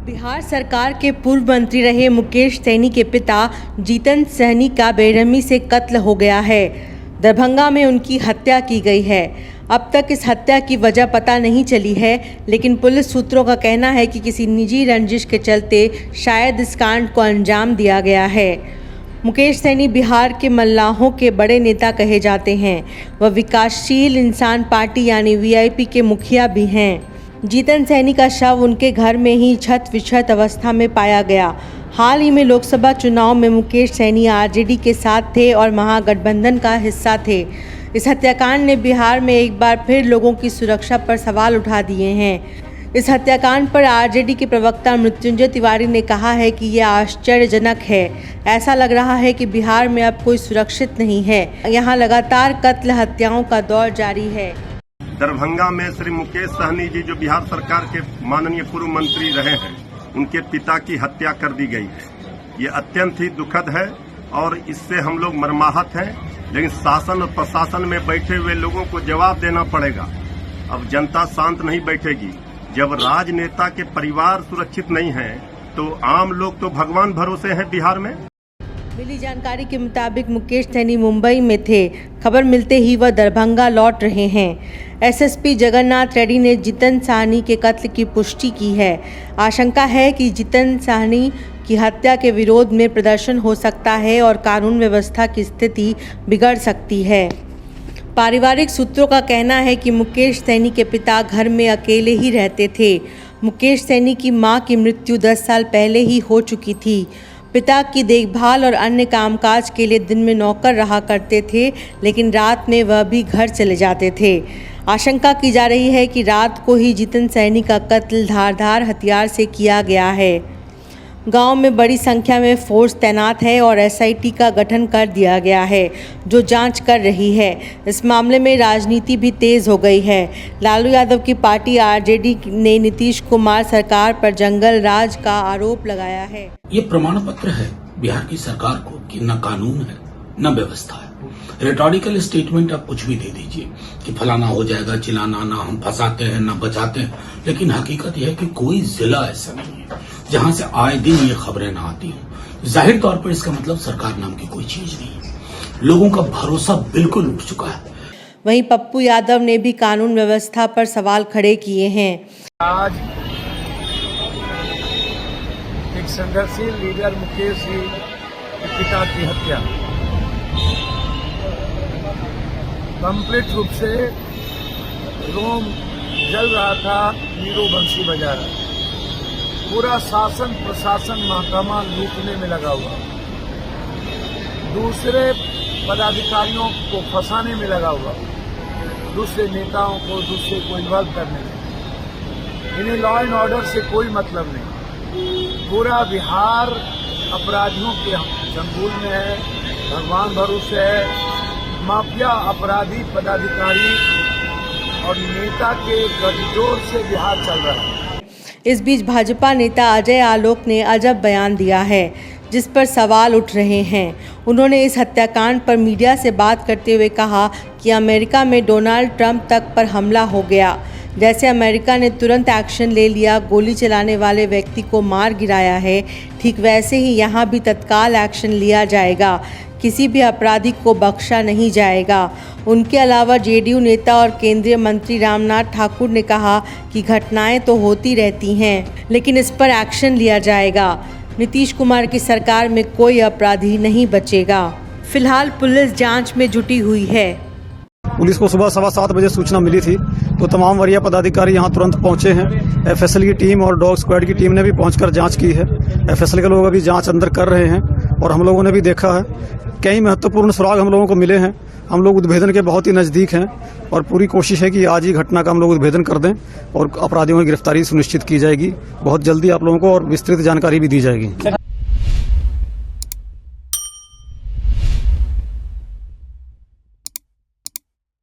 बिहार सरकार के पूर्व मंत्री रहे मुकेश सैनी के पिता जीतन सैनी का बेरहमी से कत्ल हो गया है। दरभंगा में उनकी हत्या की गई है। अब तक इस हत्या की वजह पता नहीं चली है, लेकिन पुलिस सूत्रों का कहना है कि किसी निजी रंजिश के चलते शायद इस कांड को अंजाम दिया गया है। मुकेश सैनी बिहार के मल्लाहों के बड़े नेता कहे जाते हैं। वह विकासशील इंसान पार्टी यानी वीआईपी के मुखिया भी हैं। जीतन सैनी का शव उनके घर में ही छत विक्षत अवस्था में पाया गया। हाल ही में लोकसभा चुनाव में मुकेश सैनी आरजेडी के साथ थे और महागठबंधन का हिस्सा थे। इस हत्याकांड ने बिहार में एक बार फिर लोगों की सुरक्षा पर सवाल उठा दिए हैं। इस हत्याकांड पर आरजेडी के प्रवक्ता मृत्युंजय तिवारी ने कहा है कि यह आश्चर्यजनक है। ऐसा लग रहा है कि बिहार में अब कोई सुरक्षित नहीं है। यहाँ लगातार कत्ल हत्याओं का दौर जारी है। दरभंगा में श्री मुकेश सहनी जी जो बिहार सरकार के माननीय पूर्व मंत्री रहे हैं, उनके पिता की हत्या कर दी गई है। ये अत्यंत ही दुखद है और इससे हम लोग मर्माहत हैं, लेकिन शासन और प्रशासन में बैठे हुए लोगों को जवाब देना पड़ेगा। अब जनता शांत नहीं बैठेगी। जब राजनेता के परिवार सुरक्षित नहीं है तो आम लोग तो भगवान भरोसे हैं बिहार में। मिली जानकारी के मुताबिक मुकेश सैनी मुंबई में थे। खबर मिलते ही वह दरभंगा लौट रहे हैं। एसएसपी जगन्नाथ रेड्डी ने जीतन साहनी के कत्ल की पुष्टि की है। आशंका है कि जीतन साहनी की हत्या के विरोध में प्रदर्शन हो सकता है और कानून व्यवस्था की स्थिति बिगड़ सकती है। पारिवारिक सूत्रों का कहना है कि मुकेश सैनी के पिता घर में अकेले ही रहते थे। मुकेश सैनी की मां की मृत्यु 10 साल पहले ही हो चुकी थी। पिता की देखभाल और अन्य कामकाज के लिए दिन में नौकर रहा करते थे, लेकिन रात में वह भी घर चले जाते थे। आशंका की जा रही है कि रात को ही जीतन सैनी का कत्ल धारदार हथियार से किया गया है। गांव में बड़ी संख्या में फोर्स तैनात है और एसआईटी का गठन कर दिया गया है, जो जांच कर रही है। इस मामले में राजनीति भी तेज हो गई है। लालू यादव की पार्टी आरजेडी ने नीतीश कुमार सरकार पर जंगल राज का आरोप लगाया है। ये प्रमाण पत्र है बिहार की सरकार को कि न कानून है न व्यवस्था है। रेटोरिकल स्टेटमेंट आप कुछ भी दे दीजिए कि फलाना हो जाएगा, चिलाना, ना हम फंसाते हैं न बचाते हैं, लेकिन हकीकत यह है कि कोई जिला ऐसा नहीं है जहां से आए दिन ये खबरें ना आती हों। जाहिर तौर पर इसका मतलब सरकार नाम की कोई चीज नहीं है। लोगों का भरोसा बिल्कुल उठ चुका है। वहीं पप्पू यादव ने भी कानून व्यवस्था पर सवाल खड़े किए हैं। आज एक संघर्षशील लीडर मुकेश जी के पिता की हत्या कंप्लीट रूप से रोम जल रहा था, नीरो बंसी बजा रहा। पूरा शासन प्रशासन महकमा लूटने में लगा हुआ, दूसरे पदाधिकारियों को फंसाने में लगा हुआ, दूसरे नेताओं को दूसरे को इन्वॉल्व करने में। इन्हें लॉ एंड ऑर्डर से कोई मतलब नहीं। पूरा बिहार अपराधियों के चंगुल में है, भगवान भरोसे है। माफिया अपराधी पदाधिकारी और नेता के गठजोड़ से बिहार चल रहा है। इस बीच भाजपा नेता अजय आलोक ने अजब बयान दिया है, जिस पर सवाल उठ रहे हैं। उन्होंने इस हत्याकांड पर मीडिया से बात करते हुए कहा कि अमेरिका में डोनाल्ड ट्रंप तक पर हमला हो गया। जैसे अमेरिका ने तुरंत एक्शन ले लिया, गोली चलाने वाले व्यक्ति को मार गिराया है, ठीक वैसे ही यहाँ भी तत्काल एक्शन लिया जाएगा। किसी भी अपराधी को बख्शा नहीं जाएगा। उनके अलावा जेडीयू नेता और केंद्रीय मंत्री रामनाथ ठाकुर ने कहा कि घटनाएं तो होती रहती हैं, लेकिन इस पर एक्शन लिया जाएगा। नीतीश कुमार की सरकार में कोई अपराधी नहीं बचेगा। फिलहाल पुलिस जांच में जुटी हुई है। पुलिस को सुबह 7:15 बजे सूचना मिली थी, तो तमाम वरीय पदाधिकारी यहां तुरंत पहुंचे हैं। एफएसएल की टीम और डॉग स्क्वाड की टीम ने भी पहुंचकर जांच की है। एफएसएल के लोग अभी जांच अंदर कर रहे हैं और हम लोगों ने भी देखा है कई महत्वपूर्ण सुराग हम लोगों को मिले हैं। हम लोग उद्भेदन के बहुत ही नजदीक हैं और पूरी कोशिश है कि आज ही घटना का हम लोग उद्भेदन कर दें और अपराधियों की गिरफ्तारी सुनिश्चित की जाएगी। बहुत जल्दी आप लोगों को और विस्तृत जानकारी भी दी जाएगी।